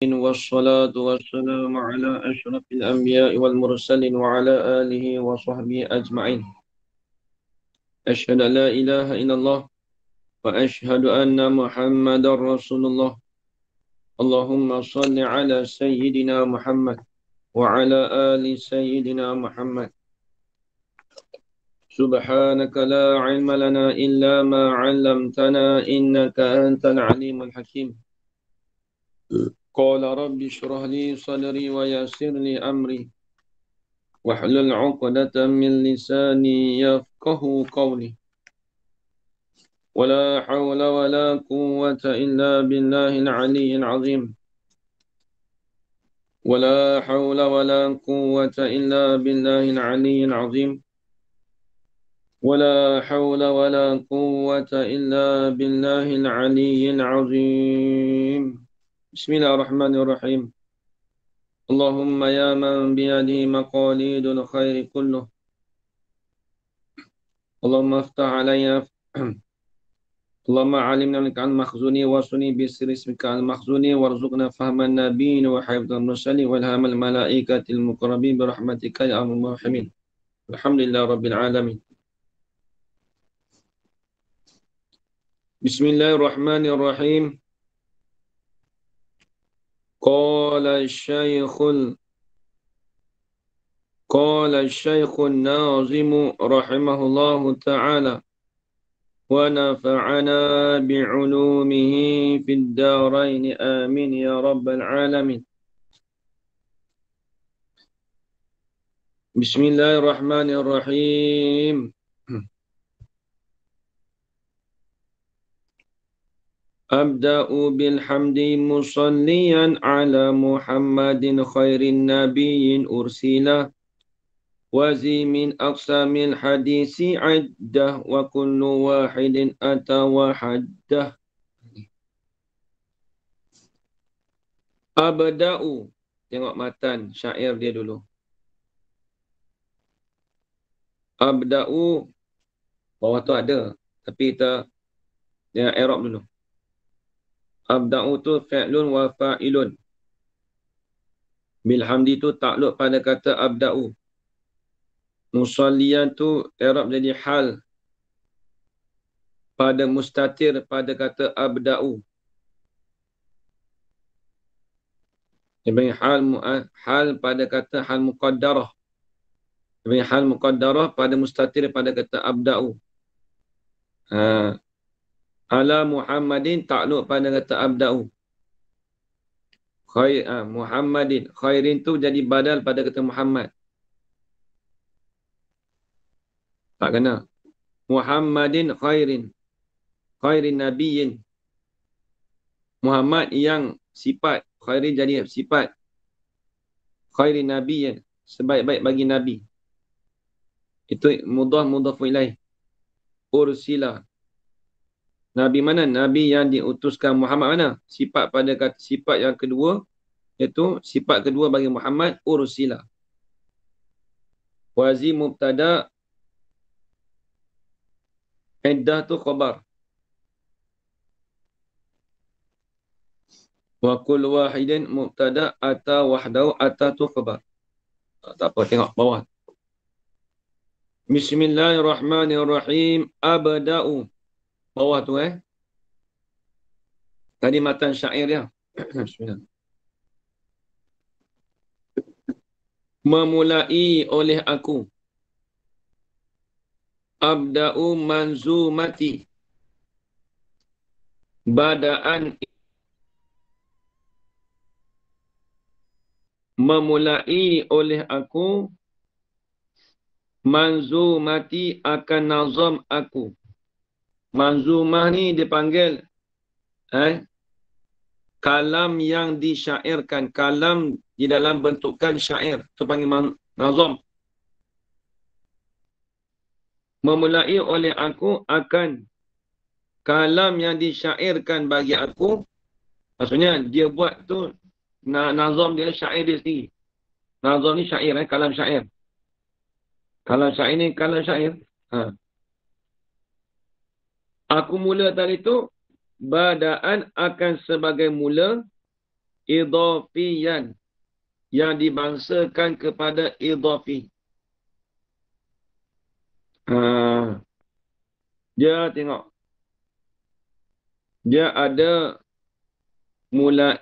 والصلاة والسلام على أشرف الأنبياء والمرسلين وعلى آله وصحبه أجمعين. أشهد أن لا إله إلا الله وأشهد أن محمدا رسول الله. اللهم صل على سيدنا محمد وعلى آل سيدنا محمد. سبحانك لا علم لنا إلا ما علمتنا إنك أنت العليم الحكيم. قال رب اشرح لي صدري ويسر لي أمري واحلل عقدة من لساني يفقه قولي. ولا حول ولا قوة إلا بالله العلي العظيم. ولا حول ولا قوة إلا بالله العلي العظيم. ولا حول ولا قوة إلا بالله العلي العظيم. بسم الله الرحمن الرحيم. اللهم يا من بيده مقاليد الخير كله. اللهم افتح علينا اللهم علمنا منك عن مخزوني وصني بسر اسمك عن مخزوني وارزقنا فهم النبيين وحفظ المرسلين والهام الملائكة المقربين برحمتك يا أرحم الراحمين. الحمد لله رب العالمين. بسم الله الرحمن الرحيم. قال الشيخ الناظم رحمه الله تعالى ونفعنا بعلومه في الدارين آمين يا رب العالمين. بسم الله الرحمن الرحيم. أبدأ بالحمد مصليا على محمد خير النبي أرسله وزي من أقسام الحديث عدة وكل واحد أتى وحده. Abda'u. Tengok matan syair dia dulu. Abda'u. Bawah tu ada. Tapi kita jangan i'rab dulu. Abda'u tu fi'lun wa fa'ilun. Bilhamdi tu takluk pada kata abda'u. Musalliyan tu i'rab jadi hal. Pada mustatir pada kata abda'u. Sebagai hal pada kata hal muqaddarah. Sebagai hal muqaddarah pada mustatir pada kata abda'u. Ala Muhammadin takluk pada kata abda'u. Muhammadin. Khairin tu jadi badal pada kata Muhammad. Tak kena. Muhammadin khairin. Khairin nabiyyin. Muhammad yang sifat. Khairin jadi sifat. Khairin nabiyyin. Sebaik-baik bagi Nabi. Itu mudhafu ilaih. Ursila. Nabi mana? Nabi yang diutuskan Muhammad mana? Sifat pada kata sifat yang kedua. Iaitu sifat kedua bagi Muhammad. Ursila. Wazi mubtada. Iddah tu khabar. Wa kul wahidin mubtada ata wahdahu ata tu khabar. Tak apa, tengok bawah. Bismillahirrahmanirrahim. Abda'u. Bawah tu Tadi matan syair dia. Bismillah. Memulai oleh aku. Abda'u manzumati. Bada'an. Memulai oleh aku. Manzumati akan nazam aku. Manzumah ni dipanggil kalam yang disyairkan. Kalam di dalam bentukan syair. Itu panggil nazam. Memulai oleh aku akan kalam yang disyairkan bagi aku. Maksudnya dia buat tu nazam dia syair dia sendiri. Nazam ni syair kalam syair. Kalam syair ni kalam syair. Aku mula tadi tu badaan akan sebagai mula Idhafiyan. Yang dibangsakan kepada idhafi. Dia tengok. Dia ada mula.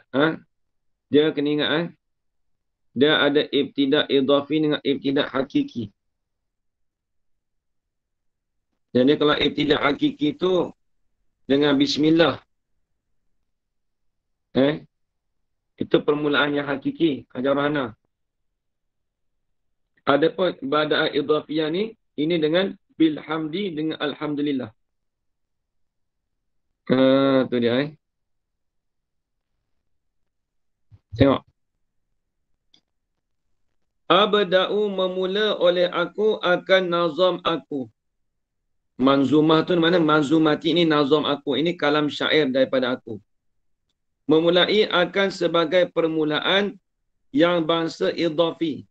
Dia kena ingat. Dia ada ibtidak idhafi dengan ibtidak hakiki. Jadi kalau ibtidak hakiki tu dengan bismillah. Itu permulaan yang hakiki. Ajarahana. Adapun bada'ah idhafiyah ni, ini dengan bilhamdi dengan alhamdulillah. Tu dia. Tengok. Abda'u memula oleh aku akan nazam aku. Manzumah tu mana? Manzumati ni nazam aku. Ini kalam syair daripada aku. Memulai akan sebagai permulaan yang bangsa idhafi.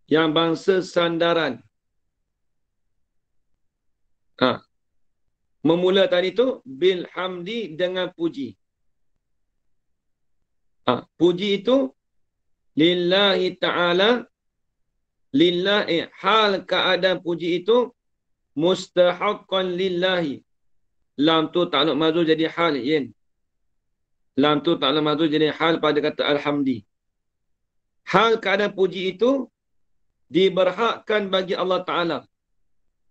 Yang bangsa sandaran. Memula tadi tu bilhamdi dengan puji. Puji itu lillahi ta'ala. Lillahi hal keadaan puji itu mustahaqqan lillahi. Lam tu ta'aluk mazul jadi hal. Lam tu ta'aluk mazul jadi hal pada kata alhamdi. Hal keadaan puji itu diberhakkan bagi Allah Ta'ala.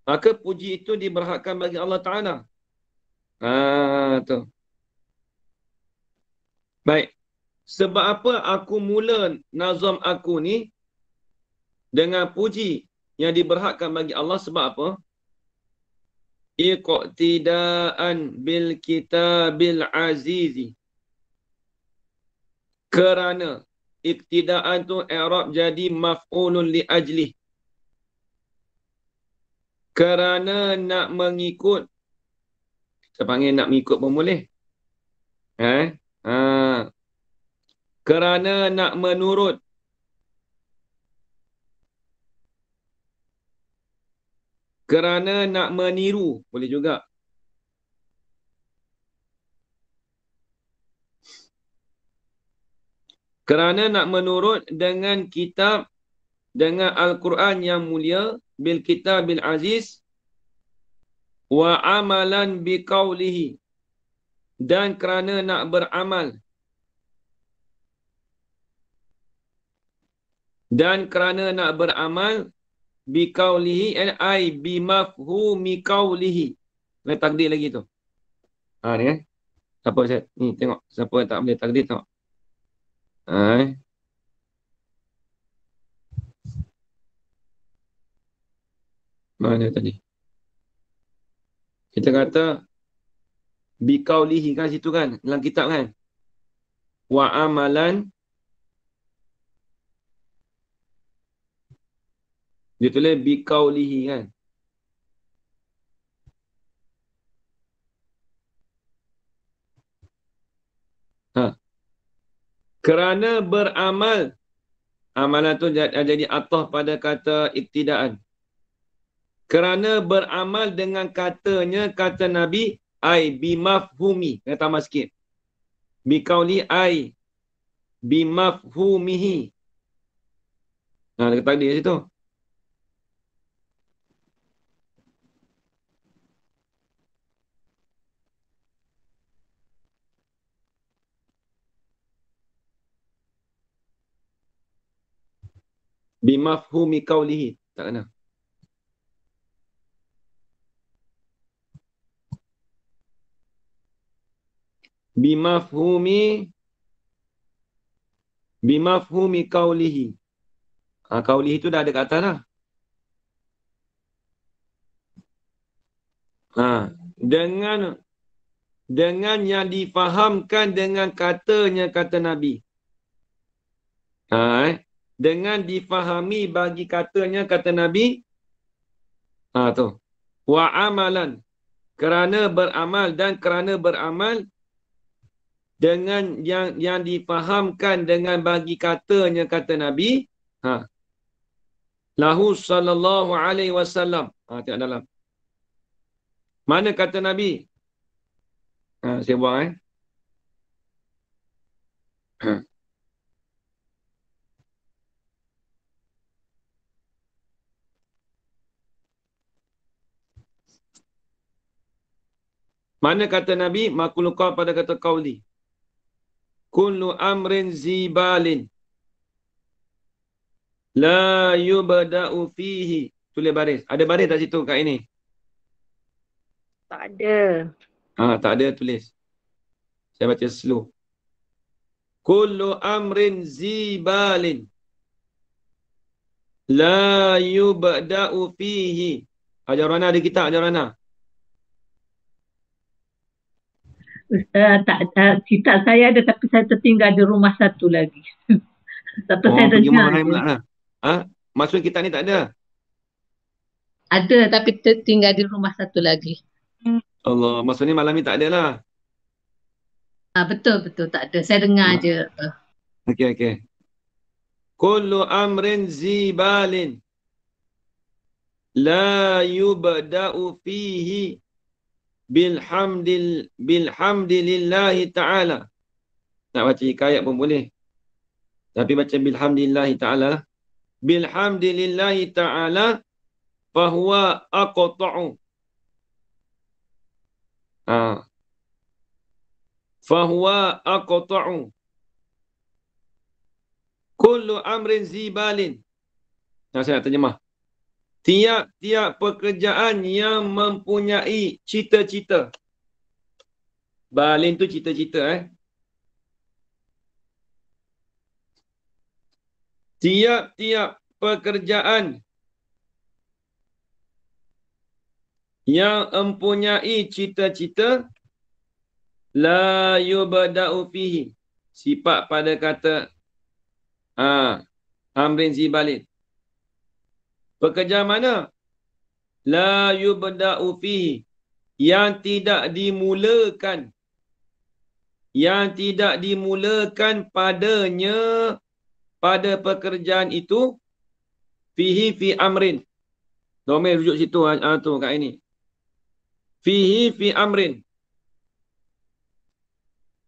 Maka puji itu diberhakkan bagi Allah Ta'ala. Tu. Baik. Sebab apa aku mula nazam aku ni dengan puji yang diberhakkan bagi Allah? Sebab apa? Iqtidaan bil kitabil azizi. Kerana iqtidaan tu i'rab jadi maf'ulun li ajlih. Kerana nak mengikut. Kita panggil nak mengikut pun boleh. Kerana nak menurut. Kerana nak meniru. Boleh juga. Kerana nak menurut dengan kitab, dengan Al-Quran yang mulia, bil kitab bil aziz, wa amalan bi qawlihi. Dan kerana nak beramal. Dan kerana nak beramal, bi qawlihi, ay bi mafhumi qawlihi. Boleh takdir lagi tu. Ni siapa saya? Ni tengok. Siapa yang tak boleh takdir tengok. Mana tadi? Kita kata biqaulihi kan situ kan, dalam kitab kan. Wa amalan, dia tulis biqaulihi kan. Kerana beramal. Amalan tu jadi atah pada kata iktidaan. Kerana beramal dengan katanya, kata Nabi, ay bimafhumi. Kata tambah sikit. Biqauli ay bimafhumihi. Ada kata dia situ. Bimafhumi qaulihi. Tak kena. Bimafhumi qaulihi. Qaulihi tu dah ada kat atas lah. Dengan yang difahamkan dengan katanya, kata Nabi. Dengan difahami bagi katanya, kata Nabi. Tu. Wa amalan. Kerana beramal dan kerana beramal dengan yang difahamkan dengan bagi katanya, kata Nabi. Lahu sallallahu alaihi wasallam. Tengok dalam. Mana kata Nabi? Saya buang Mana kata Nabi? Makuluka pada kata qauli. Kullu amrin zibalin. La yubada'u fihi. Tulis baris. Ada baris tak situ kat ini? Tak ada. Tak ada tulis. Saya baca slow. Kullu amrin zibalin. La yubada'u fihi. Ajarana ada kitab ajarana. Kitab saya ada tapi saya tertinggal di rumah satu lagi. Tapi saya pergi dengar rumah lain je. pula lah. Maksud kitab ni tak ada? Ada tapi tertinggal di rumah satu lagi. Allah, maksudnya malam ni tak ada lah. Betul tak ada. Saya dengar je. Okey. Kullu amrin zibalin. La yubda'u fihi bilhamdillahi ta'ala. Nak baca hikayat pun boleh. Tapi baca bilhamdillahi ta'ala. Bilhamdillahi ta'ala fahuwa aqta'u. Fahuwa aqta'u. Kullu amrin zibalin. Saya nak terjemah. Tiap-tiap pekerjaan yang mempunyai cita-cita. Balin tu cita-cita. Tiap-tiap pekerjaan yang mempunyai cita-cita la yubada'u fihi. Sifat pada kata amrin zibalin. Pekerjaan mana? La yubda'u fihi. Yang tidak dimulakan. Yang tidak dimulakan padanya, pada pekerjaan itu, fihi fi amrin. Domel rujuk situ tu kat ini. Fihi fi amrin.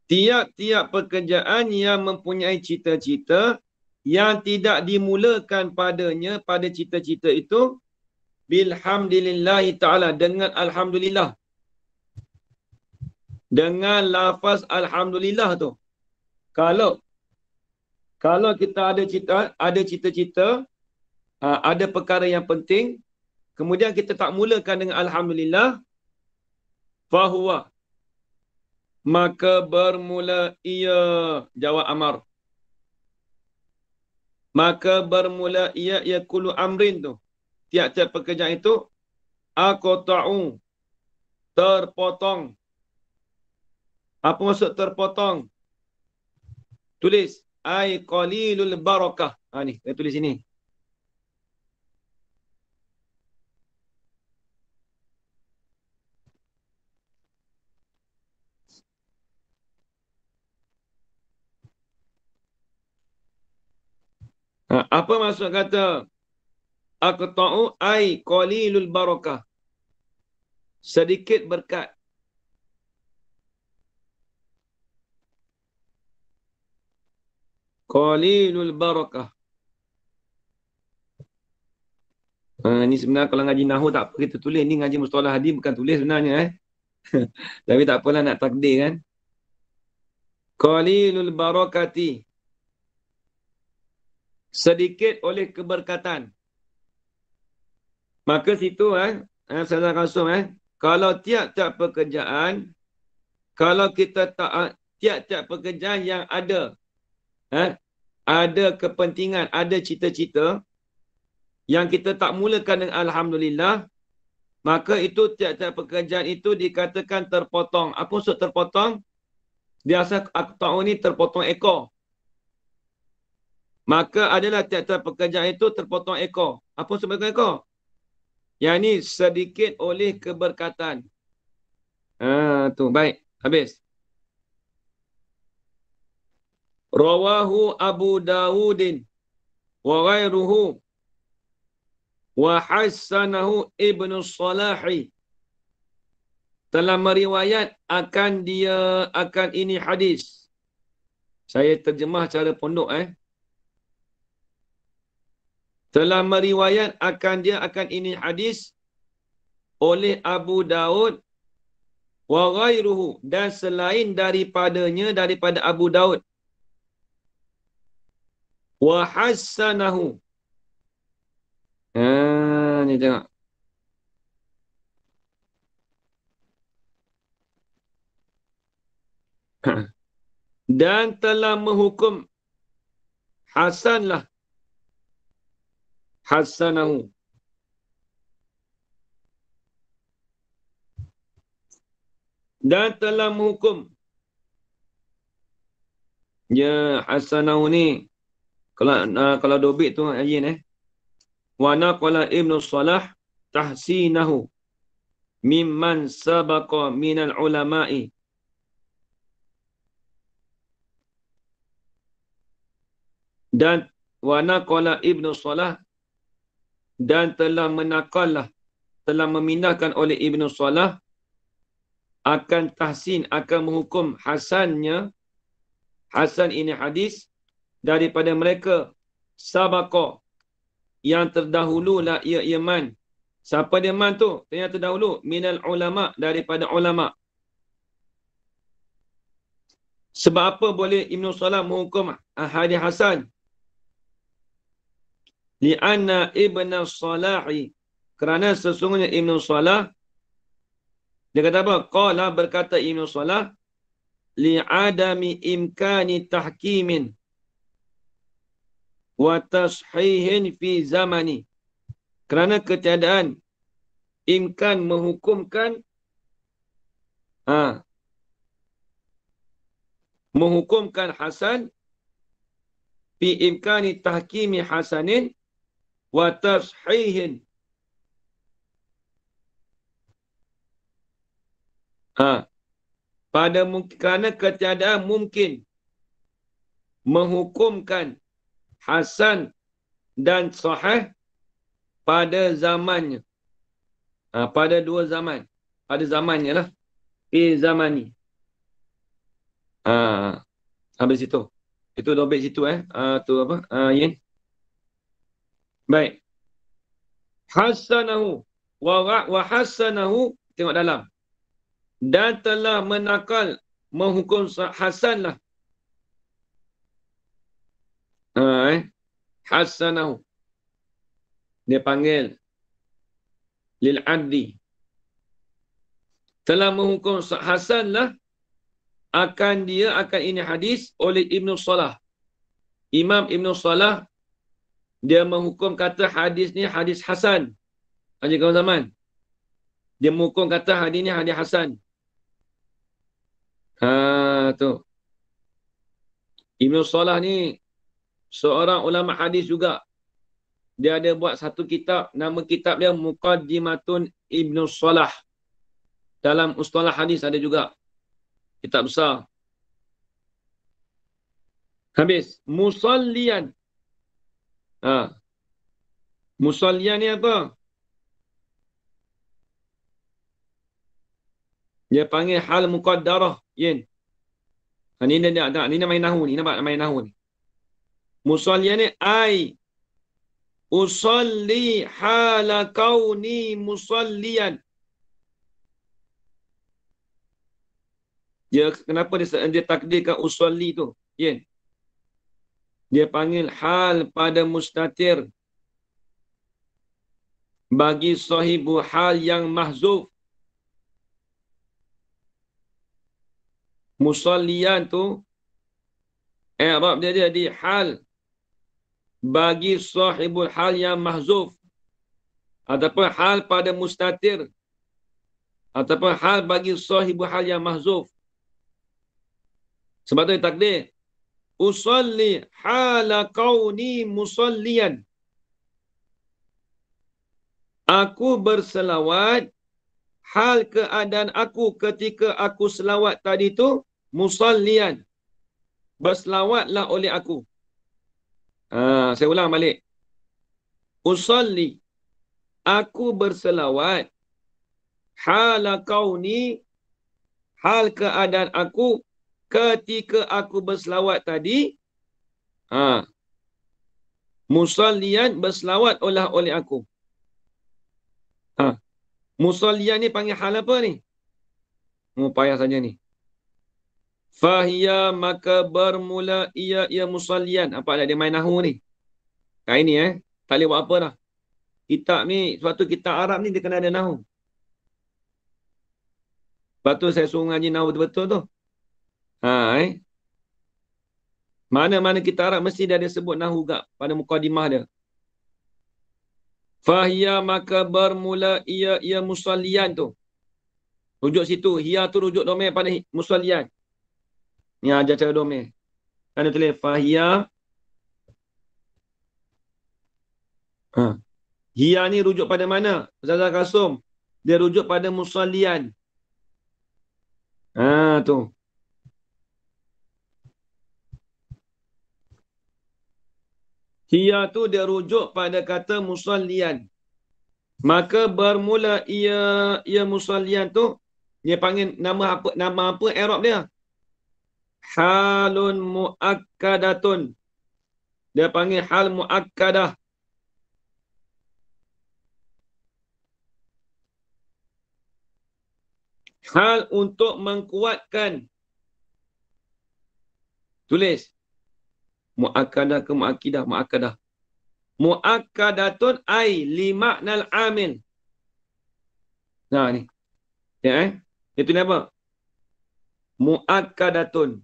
Tiap-tiap pekerjaan yang mempunyai cita-cita, yang tidak dimulakan padanya, pada cita-cita itu, bilhamdillahi ta'ala, dengan alhamdulillah. Dengan lafaz alhamdulillah tu. Kalau kita ada cita-cita, ada perkara yang penting, kemudian kita tak mulakan dengan alhamdulillah, fahuwa, maka bermula ia, jawab amar. Maka bermula ia kulu amrin tu. Tiap-tiap pekerjaan itu aqta'u, terpotong. Apa maksud terpotong? Tulis ai qalilul barakah. Ni, saya tulis sini. Apa maksud kata aqta'u ai qalilul barakah? Sedikit berkat. Qalilul barakah. Ni sebenarnya kalau ngaji nahwu tak apa kita tulis. Ni ngaji mustalah hadis bukan tulis sebenarnya. Tapi tak apalah nak takdir kan. Qalilul barakati. Sedikit oleh keberkatan. Maka situ Saudara Kasum kalau tiap-tiap pekerjaan, kalau kita tak tiap-tiap pekerjaan yang ada ada kepentingan, ada cita-cita yang kita tak mulakan dengan alhamdulillah, maka itu tiap-tiap pekerjaan itu dikatakan terpotong. Apa maksud terpotong? Dia asal aqta'u ni terpotong ekor. Maka adalah tiap-tiap pekerjaan itu terpotong ekor. Apa maksud ekor? Yang ni sedikit oleh keberkatan. Tu baik, habis. Rawahu Abu Dawudin wa ghairuhu wa hassanahu Ibnu Salahi. Telah meriwayat akan ini hadis. Saya terjemah cara pondok telah meriwayat akan ini hadis oleh Abu Daud wa ghairuhu, dan selain daripadanya daripada Abu Daud, wa hassanahu. Ni tengok. Dan telah menghukum hasanlah, hasanahu. Dan telah menghukum. Ya, hasanahu ni kalau dobit tu ajin wa naqala Ibnu Salah tahsinahu mimman sabaqa minal ulama'i. Dan wa naqala Ibnu Salah, dan telah menakallah, telah memindahkan oleh Ibnu Salah akan tahsin, akan menghukum hasannya, hasan ini hadis, daripada mereka sabaqa, yang terdahulu lah ia man. Siapa dia man tu? Yang terdahulu minal ulama, daripada ulama. Sebab apa boleh Ibnu Salah menghukum hadis hasan? Li'anna Ibnu Salahi, kerana sesungguhnya Ibnu Salah, dia kata apa? Qala, berkata Ibnu Salah, li'adami imkani tahkimin wa tashihin fi zamani, kerana ketiadaan imkan menghukumkan menghukumkan hasan, fi imkani tahkimi hasanin wa tashihin, kerana ketiadaan mungkin menghukumkan hasan dan sahih pada zamannya. Pada dua zaman. Pada zamannya lah. Fi zamani. Habis itu. Itu dobit situ tu apa? Yin. Baik. Hasanahu. Wa hasanahu. Tengok dalam. Dan telah menakal, menghukum hasan lah. Hasanahu. Dia panggil lil addi. Telah menghukum hasan lah akan ini hadis oleh Ibnu Salah. Imam Ibnu Salah, dia menghukum kata hadis ni hadis hasan. Haji kawan zaman. Dia menghukum kata hadis ni hadis hasan. Tu. Ibnu Salah ni seorang ulama hadis juga. Dia ada buat satu kitab, nama kitab dia Muqaddimatun Ibnu Salah. Dalam ustalah hadis ada juga. Kitab besar. Habis. Musallian. Musallian ni apa? Dia panggil hal muqaddarah. Yin. Ni main nahu ni. Nampak main nahu ni. Musallian ni ai usalli hala kauni musallian. Kenapa dia takdirkan usalli tu? Yin. Dia panggil hal pada mustatir bagi sahibu hal yang mahzuf. Musallian tu i'rab dia di hal bagi sahibul hal yang mahzuf, ataupun hal pada mustatir, ataupun hal bagi sahibul hal yang mahzuf. Sebab tu takdir usalli hala kauni musallian. Aku berselawat hal keadaan aku ketika aku selawat tadi tu musallian. Berselawatlah oleh aku. Saya ulang balik. Usalli, aku berselawat hala kauni, hal keadaan aku ketika aku berselawat tadi, musallian berselawat oleh aku. Musallian ni panggil hal apa ni? Payah saja ni. Fahiya maka bermula ia musallian. Apa dia main nahu ni? Kain ni tak boleh buat apa dah. Kitab ni, suatu kitab Arab ni dia kena ada nahu. Lepas tu saya suruh ngaji nahu betul-betul tu. Mana-mana kitab Arab mesti dia ada sebut nahu gak pada mukadimah dia. Fahiya maka bermula ia musallian tu. Rujuk situ. Hiya tu rujuk domain pada musallian. Ni ajar cara domain. Kan dia tulis fahiya. Hiya ni rujuk pada mana? Ustazah Kasum. Dia rujuk pada musallian. Tu. Hiya tu dia rujuk pada kata musallian. Maka bermula ia musallian tu, dia panggil nama apa i'rab dia? Halun muakkadatun. Dia panggil hal muakkadah. Hal untuk mengkuatkan. Tulis. Muakkadah ke muakkidah? Muakkadah. Muakkadatun ay limaknal amil. Nah ni. Itu ni apa? Muakkadatun.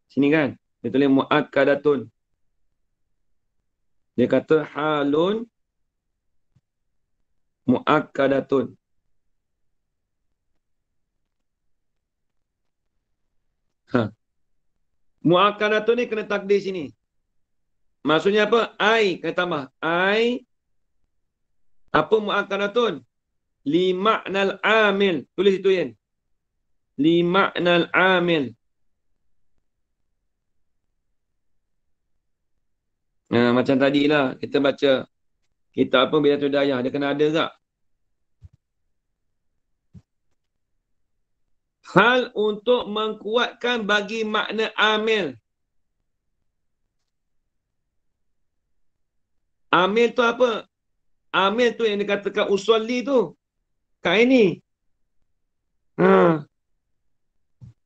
Sini kan? Dia tulis muakkadatun. Dia kata halun muakkadatun. Muakkadatun ni kena takdir sini. Maksudnya apa? Ai, kata tambah. Ai, apa muakkadatun? Limaknal amil. Tulis itu, Yen. Limaknal amil. Macam tadilah, kita baca kitab apa Bidatul Dayah. Dia kena ada tak? Hal untuk mengkuatkan bagi makna amil. Amil tu apa? Amil tu yang dikatakan usolli tu. Kat ini.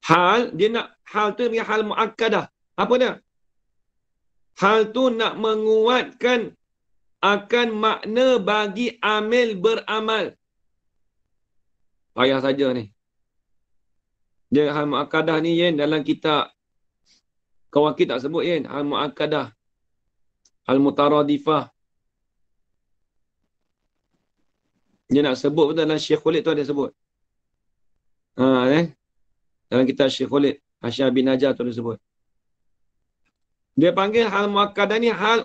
Hal, dia nak, hal tu dia hal muakkadah. Apa dia? Hal tu nak menguatkan akan makna bagi amil beramal. Payah saja ni. Dia hal muakkadah ni, Yen, dalam kitab Kawakib tak sebut, Yen. Hal muakkadah. Hal mutaradifah. Dia nak sebut pun dalam Syekh Khalid tu ada sebut. Dalam kitab Syekh Khalid, Hasyam bin Najjar tu ada sebut. Dia panggil hal muakkadah ni hal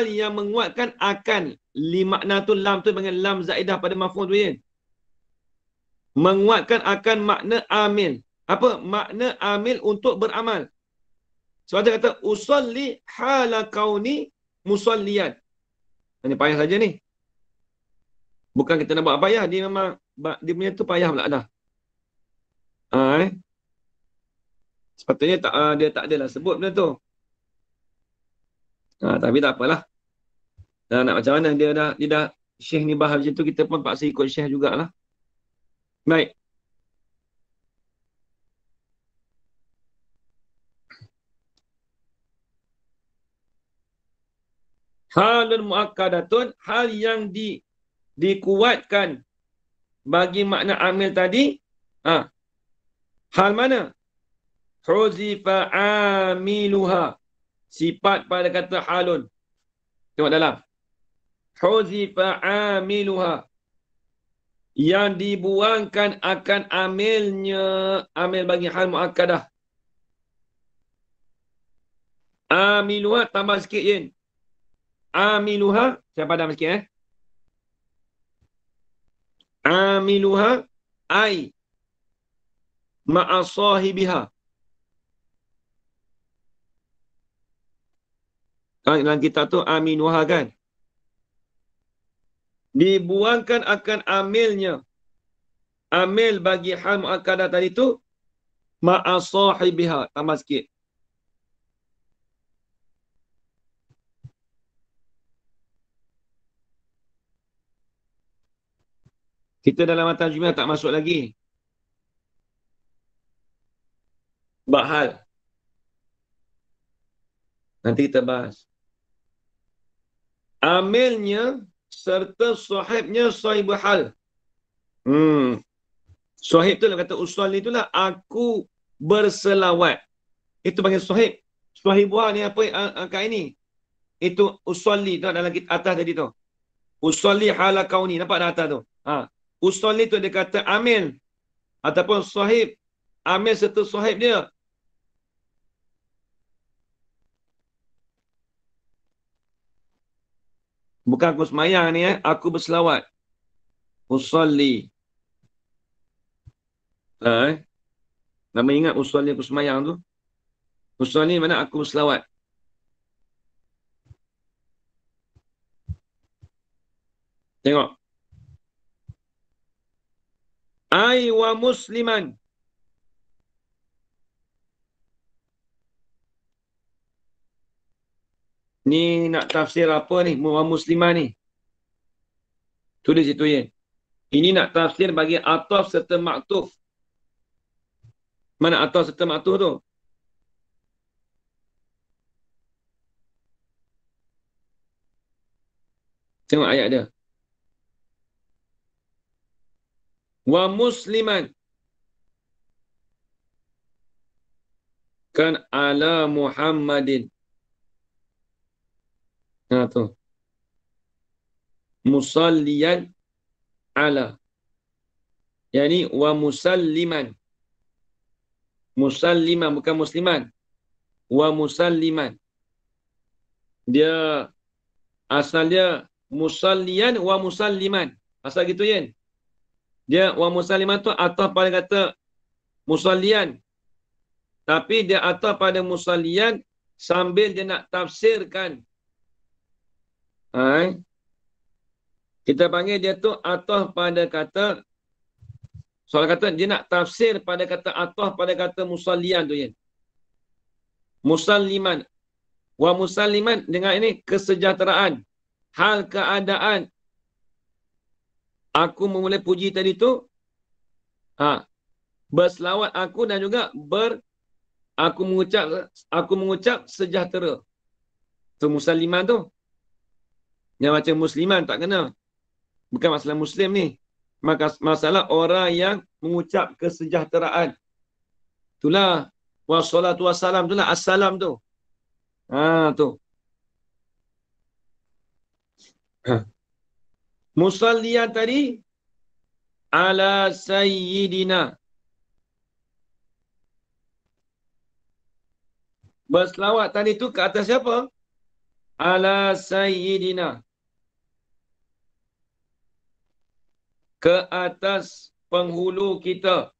yang menguatkan akan makna tu lam tu panggil lam zaidah pada maf'ul tu, ya. Menguatkan akan makna amil. Apa? Makna amil untuk beramal. Sebab dia kata usolli hala kauni musalliyan. Ini payah saja ni. Bukan kita nak buat payah, dia memang dia punya tu payah pula dah. Sepatutnya dia tak adalah sebut benda tu. Tapi tak apalah. Nak macam mana dia dah Syekh ni bahas macam tu, kita pun paksa ikut Syekh jugalah. Baik. Halun muakkadatun, hal yang dikuatkan bagi makna amil tadi. Hal mana? Huzifa amiluha. Sifat pada kata halun. Tengok dalam. Huzifa amiluha. Yang dibuangkan akan amilnya. Amil bagi hal muakkadah. Amiluha tambah sikit, Yen. Amiluha. Saya padam sikit, Amiluha ai ma'asahibiha. Dalam kitab tu aminuha kan. Dibuangkan akan amilnya. Amil bagi hal muakkadah tadi tu ma'a sahibiha. Tambah sikit. Kita dalam matan jumlah tak masuk lagi. Bab hal. Nanti kita bahas. Amilnya serta sahibnya sahibul hal. Sahib tu lah kata usolli itulah aku berselawat. Itu panggil sahib. Sahibah ni apa angkat ini? Itu usolli tu dalam atas tadi tu. Usolli hala kauni. Nampak dah atas tu? Usolli tu dia kata amil. Ataupun sahib. Amil serta sahib dia. Bukan aku semayang ni aku berselawat. Usolli. Nama ingat usolli aku semayang tu. Usolli mana aku berselawat. Tengok. Ai wa musliman. Ni nak tafsir apa ni? Wa muslimah ni. Tulis itu ya. Ini nak tafsir bagi ataf serta maktuf. Mana ataf serta maktuf tu? Tengok ayat dia. Wa musliman. Kan ala Muhammadin. Tu. Musalliyan ala. Yani wa musalliman. Musalliman bukan musliman. Wa musalliman. Dia asal dia musalliyan wa musalliman. Asal gitu kan? Dia wa musalliman tu ataf pada kata musalliyan. Tapi dia ataf pada musalliyan sambil dia nak tafsirkan. Kita panggil dia tu ataf pada kata, soal kata dia nak tafsir pada kata ataf pada kata musalliyan tu ya. Musalliman. Wa musalliman dengan ini kesejahteraan. Hal keadaan. Aku memulai puji tadi tu. Berselawat aku dan juga aku mengucap sejahtera. Tu musalliman tu. Yang macam musliman tak kena. Bukan masalah muslim ni. Masalah orang yang mengucap kesejahteraan. Itulah. Wassalatu wassalam. Itulah assalam tu. Tu. Musalliyan tadi. Ala sayyidina. Berselawat tadi tu ke atas siapa? Ala sayyidina. Ke atas penghulu kita.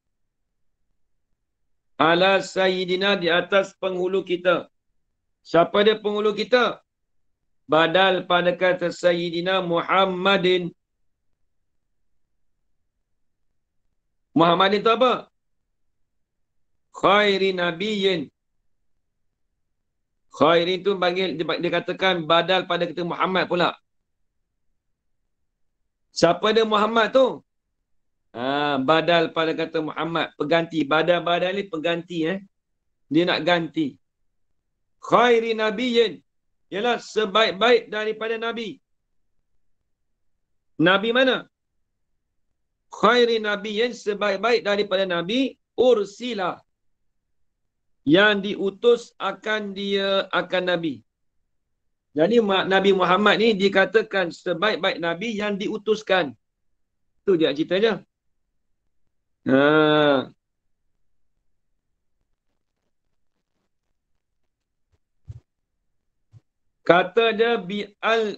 Ala sayyidina di atas penghulu kita. Siapa dia penghulu kita? Badal pada kata sayyidina Muhammadin. Muhammadin tu apa? Khairi nabiyyin. Khairin tu dia katakan badal pada kata Muhammad pula. Siapa dia Muhammad tu? Badal pada kata Muhammad. Pengganti. Badal ni pengganti. Dia nak ganti. Khairi nabiyyin. Ialah sebaik-baik daripada Nabi. Nabi mana? Khairi nabiyyin sebaik-baik daripada Nabi. Ursila. Yang diutus akan Nabi. Jadi Nabi Muhammad ni dikatakan sebaik-baik Nabi yang diutuskan. Itu dia ceritanya. Kata dia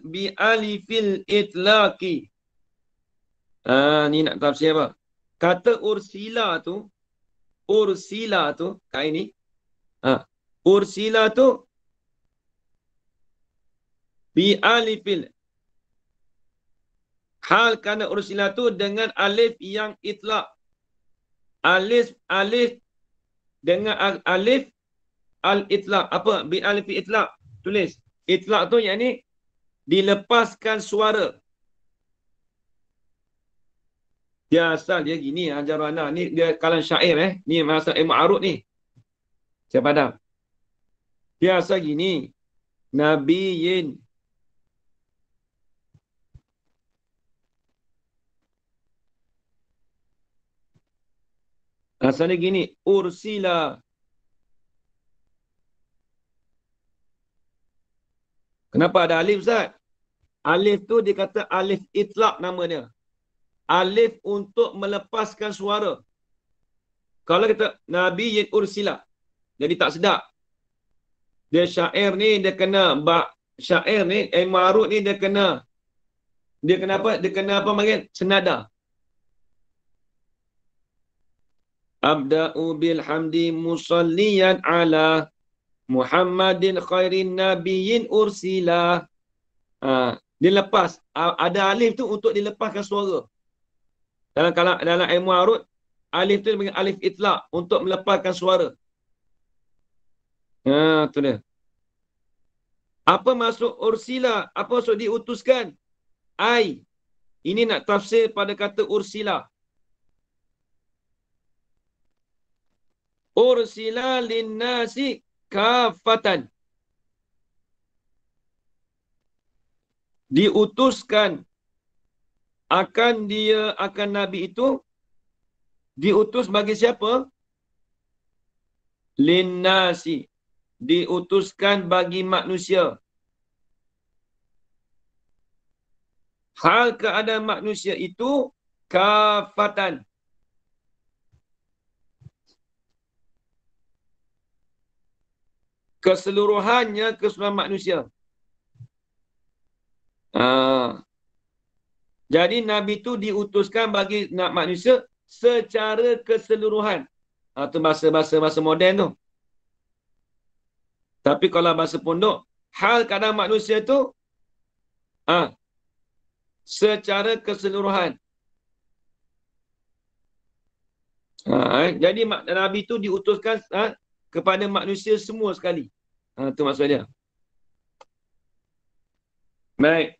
bi'alifil itlaqi. Ni nak tafsir apa? Kata ursila tu, kat ini. Ursila tu bi'alifil. Hal kerana ursila tu dengan alif yang itlaq. Alif dengan alif al-itlaq. Apa? Bi alif itlaq. Tulis. Itlaq tu yang ni dilepaskan suara. Dia asal dia gini ajaran ni dia kalam syair Ni masa ilmu arut ni. Saya padam. Dia asal gini. Nabiyin. Asalnya gini. Ursila. Kenapa ada alif, Ustaz? Alif tu dia kata alif itlaq nama dia. Alif untuk melepaskan suara. Kalau kita Nabiyin ursila. Jadi tak sedap. Dia syair ni dia kena syair ni marut ni dia kena apa? Dia kena apa panggil? Senada. Abda'u bilhamdi musalliyan ala Muhammadin khairin nabiyyin ursila. Dia lepas. Ada alif tu untuk dilepaskan suara. Dalam ilmu arut, alif tu dia panggil alif itlaq untuk melepaskan suara. Tu dia. Apa maksud ursila? Apa maksud diutuskan? Ini nak tafsir pada kata ursila. Ursila linnasi kafatan. Diutuskan akan Nabi itu diutus bagi siapa? Linnasi. Diutuskan bagi manusia. Hal keadaan manusia itu kafatan. Keseluruhannya keseluruhan manusia. Jadi Nabi itu diutuskan bagi manusia secara keseluruhan. Itu bahasa moden tu. Tapi kalau bahasa pondok, hal keadaan manusia itu secara keseluruhan. Jadi Nabi itu diutuskan kepada manusia semua sekali. Itu maksud dia. Baik.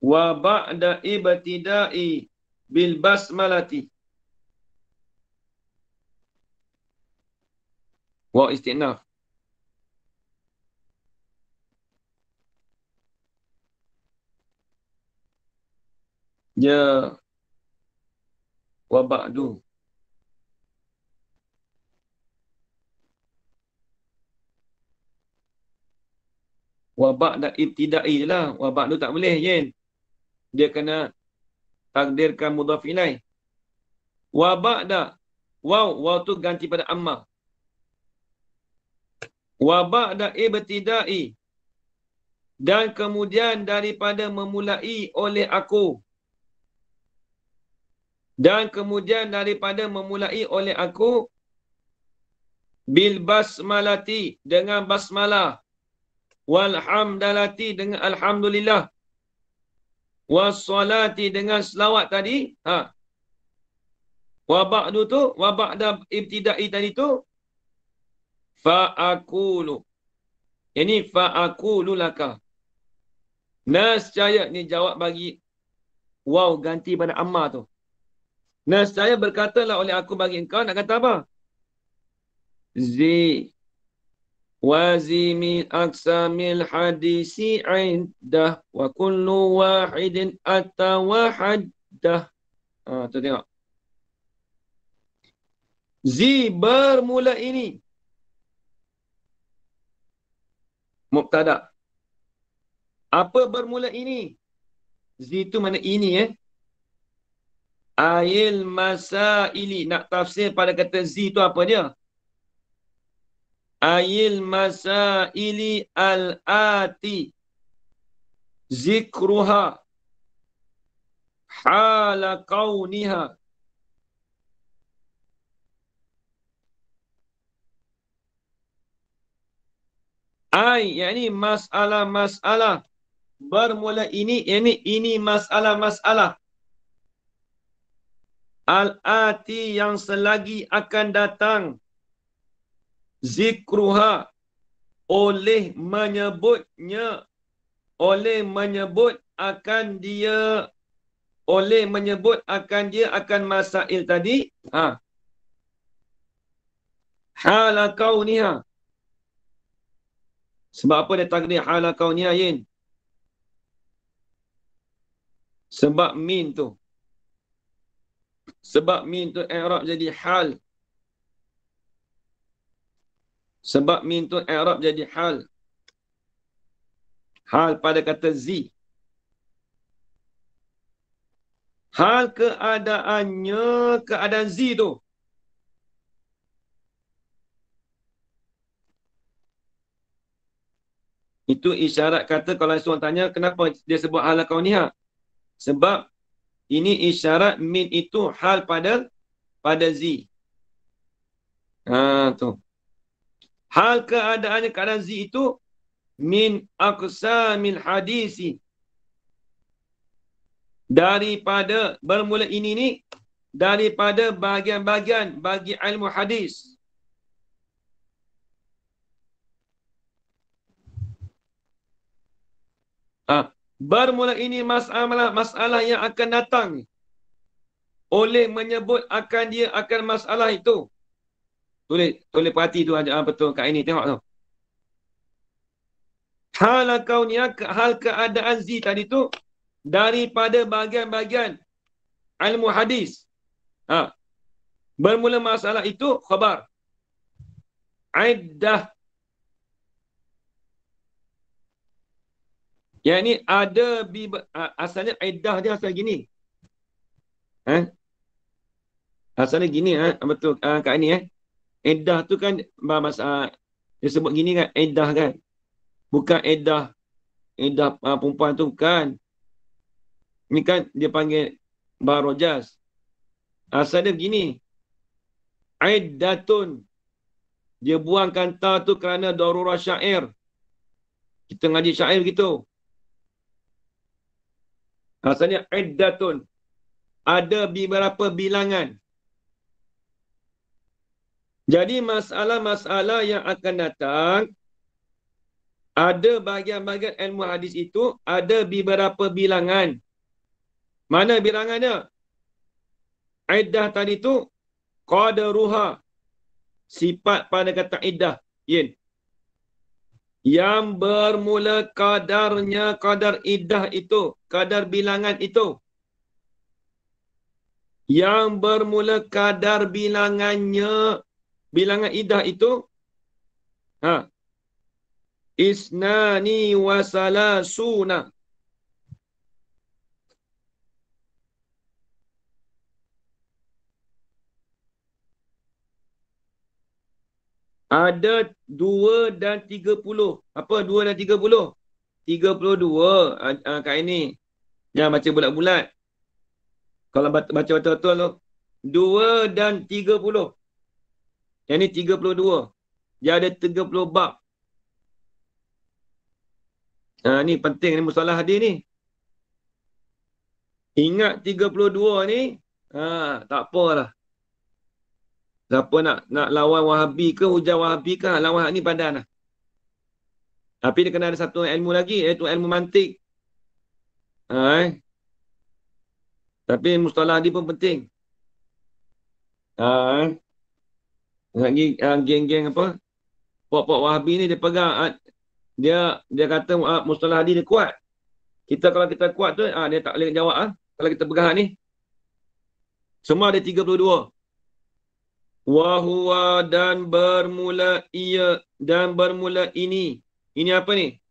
Wa ba'da ibtida'i bil basmalati. Wa istinaf. Ya. Wa ba'du. Wa ba'da ibtida'i je lah. Wa ba'du tak boleh, Yen. Dia kena takdirkan mudhaf ilaih. Wa ba'da. Waw tu ganti pada amma. Wa ba'da ibtida'i. Dan kemudian daripada memulai oleh aku. Dan kemudian daripada memulai oleh aku. Bil basmalati. Dengan basmalah. Walhamdalati dengan alhamdulillah. Wassalati dengan selawat tadi. Wa ba'du tu, wa ba'da ibtida'i tadi tu. Fa'akulu. Ini fa'akulu laka. Nescaya, ni jawab bagi waw ganti pada amma tu. Nescaya berkatalah oleh aku bagi engkau, nak kata apa? Wazimi aksamil hadisi indah wa kullu wahidin atawahaddah. Tu tengok. Bermula ini. Mubtada. Apa bermula ini? Itu mana ini Ail masaili. Nak tafsir pada kata itu apa dia? Ail masaili al-ati. Zikruha. Hala kauniha. Yakni masalah-masalah bermula ini masalah-masalah al-ati yang selagi akan datang zikruha oleh menyebut akan dia akan masail tadi hala kauniha. Sebab apa dia takdir hala kauniha, Yin? Sebab min tu i'rab jadi hal. Sebab min tu i'rab jadi hal. Hal pada kata zi. Hal keadaan zi tu. Itu isyarat kata kalau seorang tanya kenapa dia sebut hal kauniha. Sebab ini isyarat min itu hal pada zi. Tu. Hal keadaan zi itu min aqsamil hadisi. Daripada bermula ini ni daripada bahagian-bahagian bagi ilmu hadis. Bermula ini masalah yang akan datang oleh menyebut akan dia akan masalah itu. Tulis perhati tu aja betul kat ini tengok tu. Hal kauniyah, hal keadaan zi tadi tu daripada bahagian-bahagian ilmu hadis. Bermula masalah itu khabar. Iddah. Yang ni ada asalnya iddah dia asal gini. Asalnya gini betul kat ni iddah tu kan dia sebut gini kan iddah kan. Bukan iddah perempuan tu kan. Ni kan dia panggil barojas. Asal dia begini. Iddatun. Dia buangkan ta tu kerana darurah syair. Kita ngaji syair gitu. Asalnya iddatun. Ada beberapa bilangan. Jadi masalah-masalah yang akan datang, ada bahagian-bahagian ilmu hadis itu, ada beberapa bilangan. Mana bilangannya? Iddah tadi tu, qadaruha. Sifat pada kata iddah. Yin. Yang bermula kadarnya, kadar iddah itu, kadar bilangan itu. Yang bermula kadar bilangannya, bilangan iddah itu, isnani wasalasuna. Ada 2 dan 30. Apa 2 dan 30? 32 kat ini. Jangan baca bulat-bulat. Kalau baca betul-betul tu. 2 dan 30. Yang ni 32. Dia ada 30 bab. Ni penting ni mustalah hadis ni. Ingat 32 ni. Tak apalah. Siapa nak lawan Wahabi ke, hujah Wahabi ke, lawan ni padan lah. Tapi dia kena ada satu ilmu lagi, iaitu ilmu mantik. Tapi mustalah hadis pun penting. Geng-geng apa? Pok-pok Wahabi ni dia pegang, dia kata mustalah hadis dia kuat. Kalau kita kuat tu, dia tak boleh jawab. Kalau kita pegang ni. Semua ada 32. Wahuwa dan bermula ini. Ini apa ni?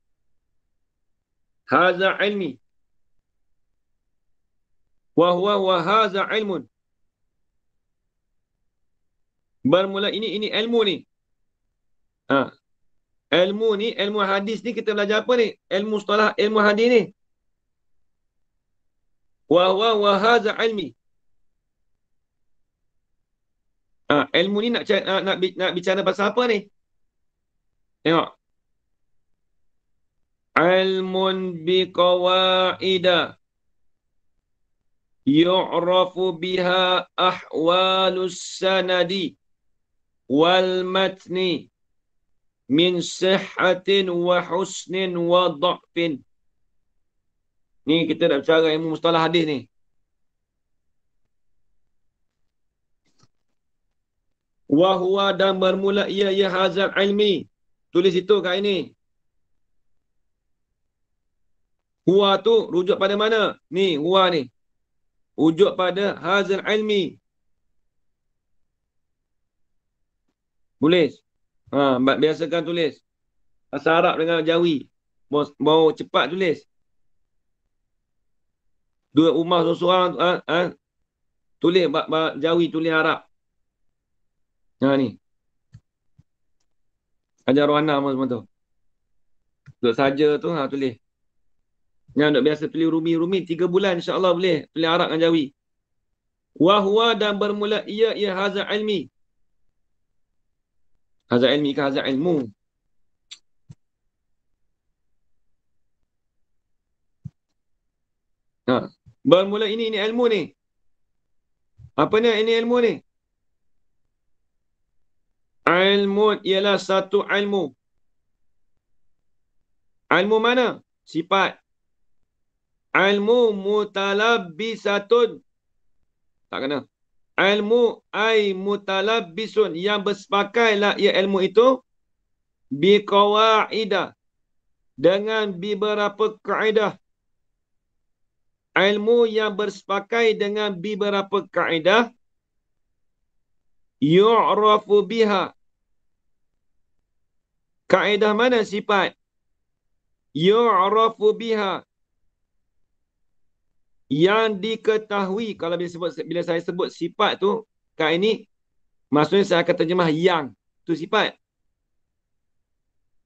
Haza ilmi. Wahuwa wa haza ilmun. Bermula ini ilmu ni. Ilmu ni, ilmu hadis ni kita belajar apa ni? Ilmu mustalah, ilmu hadis ni. Wahuwa wa haza ilmi. Ilmu ni nak bicara pasal apa ni? Tengok. ilmun biqawaida yu'rafu biha ahwalus sanadi wal matni min sihhatin wa husnin wa dha'fin. Ni kita nak bicara ilmu mustalah hadis ni. Wa huwa, dan bermula ia hazal ilmi. Tulis itu kat ini. Huwa tu rujuk pada mana? Ni huwa ni. Rujuk pada hazal ilmi. Tulis. Biasakan tulis. Bahasa Arab dengan Jawi. Mau cepat tulis. Dua rumah seorang tulis Jawi, tulis Arab. Ni. Ajar Rohana semua tu. Duduk saja tu tulis. Yang duk biasa tulis rumi-rumi 3 bulan insya-Allah boleh tulis Arab dengan Jawi. Wa huwa, dan bermula ia hazal ilmi. Hazal ilmi ke hazal ilmu? Bermula ini ilmu ni. Apa ni ini ilmu ni? Ilmu ialah satu ilmu. Ilmu mana? Sifat. Ilmu mutalabbisatun. Tak kena. Ilmu ay mutalabbisun, yang bersepakailah ia ilmu itu biqawaidah, dengan beberapa kaedah. Ilmu yang bersepakai dengan beberapa kaedah yu'rafu biha. Kaedah mana? Sifat. Yu'rafu biha, yang diketahui. Kalau bila saya sebut sifat tu, kat ini maksudnya saya akan terjemah yang tu sifat.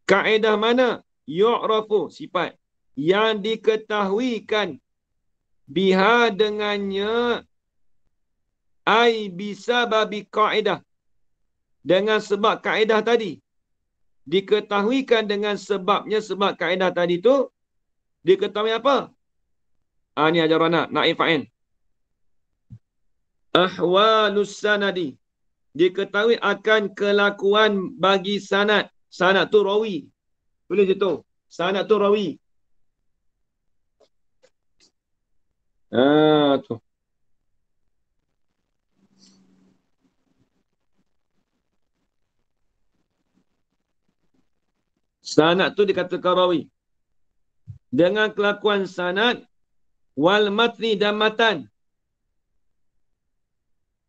Kaedah mana? Yu'rafu, sifat yang diketahuikan biha, dengannya, ai bisa babi kaedah, dengan sebab kaedah tadi. Diketahuikan dengan sebabnya, sebab kaedah tadi tu diketahui apa? Ni ajaran naib fa'il. Ahwalus sanadi, diketahui akan kelakuan bagi sanad. Sanad tu rawi. Tulis itu. Sanad tu rawi. Tu. Sanad tu dikatakan rawi. Dengan kelakuan sanad wal matni, dan matan.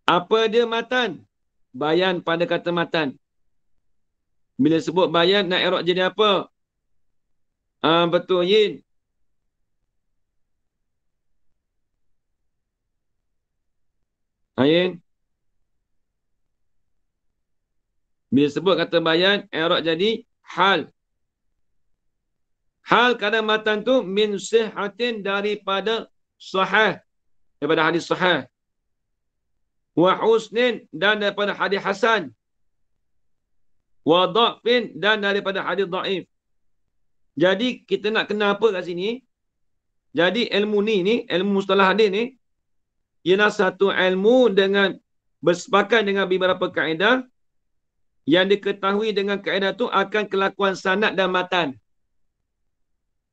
Apa dia matan? Bayan pada kata matan. Bila sebut bayan, nak i'rab jadi apa? Betul, Yin. Yin. Bila sebut kata bayan, i'rab jadi hal. Hal kadang matan tu min sihhatin, daripada sahih, daripada hadis sahih. Wa husnin, dan daripada hadis hasan. Wa dha'fin, dan daripada hadis dhaif. Jadi kita nak kenal apa kat sini? Jadi ilmu ni, ilmu mustalah hadis ni, ialah satu ilmu dengan bersepakat dengan beberapa kaedah, yang diketahui dengan kaedah tu akan kelakuan sanad dan matan.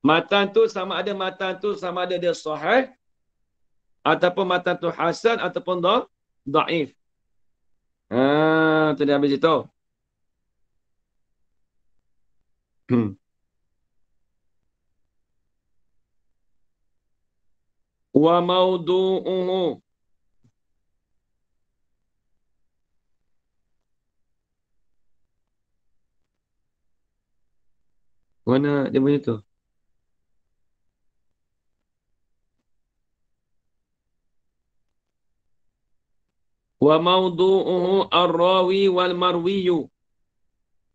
Matan tu sama ada dia sahih, ataupun matan tu hasan, ataupun dhaif. Tu dia habis itu. Wa maudu'uhu, mana dia punya tu? Wa maudu'uhu ar-rawi wal marwiyu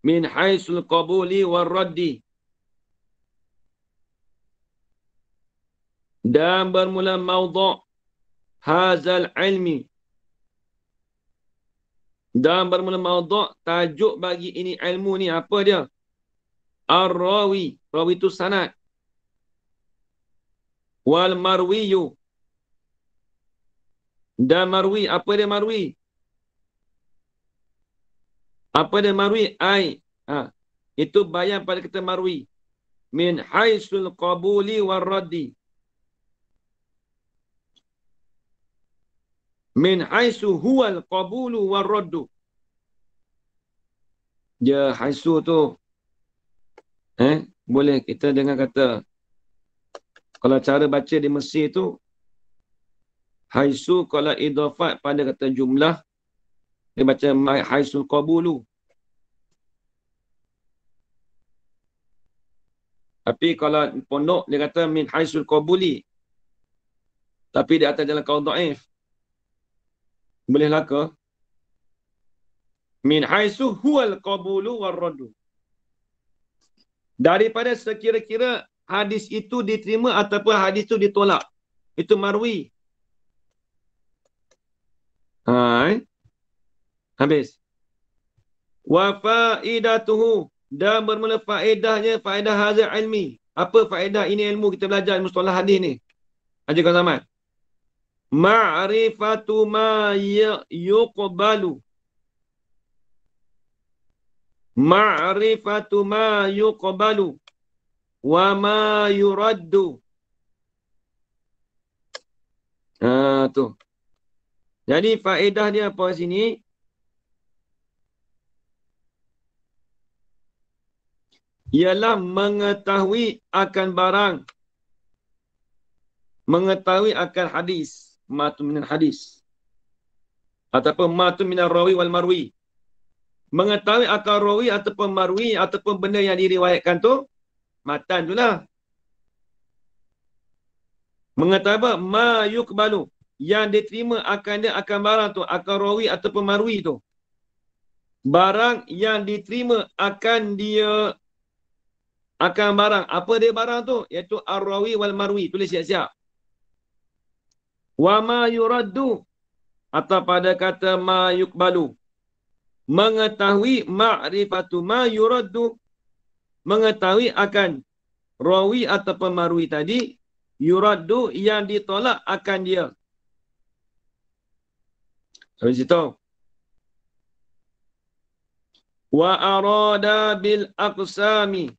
min haisul qabuli wal raddi. Dan bermula maudhu' hazal ilmi, dan bermula maudhu' tajuk bagi ini ilmu ni, apa dia? Ar-rawi. Rawi tu sanad. Wal marwiyu. Dan marwi. Apa dia marwi? Apa dia marwi? Itu bayan pada kata marwi. Min haisul qabuli wal raddi. Min haisu huwal qabulu wal raddu. Dia haisu tu. Boleh kita dengan kata. Kalau cara baca di Mesir tu. Haisu kalau idhafat pada kata jumlah. Dia baca haisul qabulu. Tapi kalau pondok dia kata min haisul qabuli. Tapi di atas jalan qaul dhaif. Bolehlah ke? Min haisu huwal qabulu war raddu. Daripada sekira-kira hadis itu diterima ataupun hadis itu ditolak. Itu marwi. Habis. Wa faidatuhu. Dan bermula faedahnya, faedah hazal ilmi. Apa faedah ini ilmu kita belajar mustalah hadis ni? Ajarkan Zaman. Ma'rifatu ma yuqbalu. Ma'rifatu ma yuqbalu. Wa ma yuraddu. Tu. Jadi faedah dia apa sini? Ialah mengetahui akan barang. Mengetahui akan hadis. Matu minan hadis. Ataupun matu minan rawi wal marwi. Mengetahui akan rawi ataupun marwi ataupun benda yang diriwayatkan tu. Matan tu lah. Mengetahui apa? Ma yukbalu. Yang diterima akan dia akan barang tu. Akan rawi ataupun marwi tu. Barang yang diterima akan dia. Akan barang. Apa dia barang tu? Iaitu ar-rawi wal marwi. Tulis siap-siap. Wa ma yuraddu. Atau pada kata ma yukbalu. Mengetahui ma'rifatu ma yuraddu. Mengetahui akan rawi ataupun marwi tadi. Yuraddu yang ditolak akan dia. Habis itu. Wa arada bil aqsami.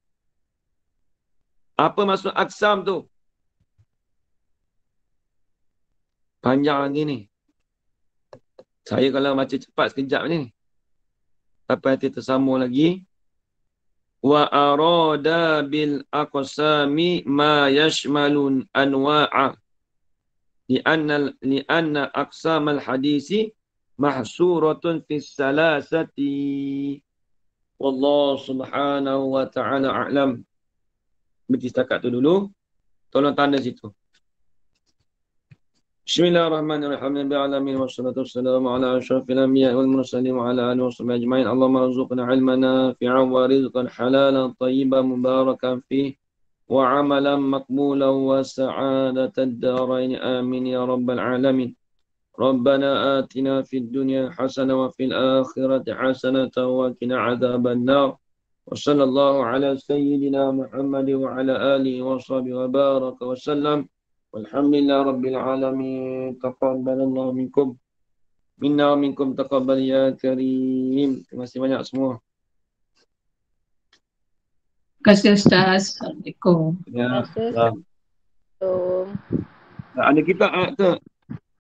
Apa maksud aksam tu? Panjang lagi ni. Saya kalau baca cepat sekejap ni. Tapi nanti tersambung lagi. Wa arada bil aqsami ma yashmalun anwa'a. Lianna aqsam al-hadisi mahsuratun fi salasati. Wallahu subhanahu wa ta'ala a'lam. Berhenti setakat tu dulu. Tolong tanda situ. Bismillahirrahmanirrahim. Alamin wassalatu wassalamu ala asyrafil anbiya'i wal mursalin wa ala alihi washabbihi ajma'in. Allahumma rzuqna ilman nafi'an wa rizqan halalan tayyiban mubarakan fihi wa amalan maqbulan wa sa'adatad darain. Amin ya rabbal alamin. Rabbana atina fid dunya hasanah wa fil akhirati hasanah wa qina adzaban nar. Wa sallallahu ala sayyidina Muhammad wa ala alihi washabbihi wa baraka wa sallam. Walhamdulillah Rabbil Alamin. Taqabbalallahu minkum. Minna minkum taqabbal ya karim. Terima kasih banyak semua. Terima kasih Ustaz. Assalamualaikum. Ya. Assalamualaikum. Ada kita ke?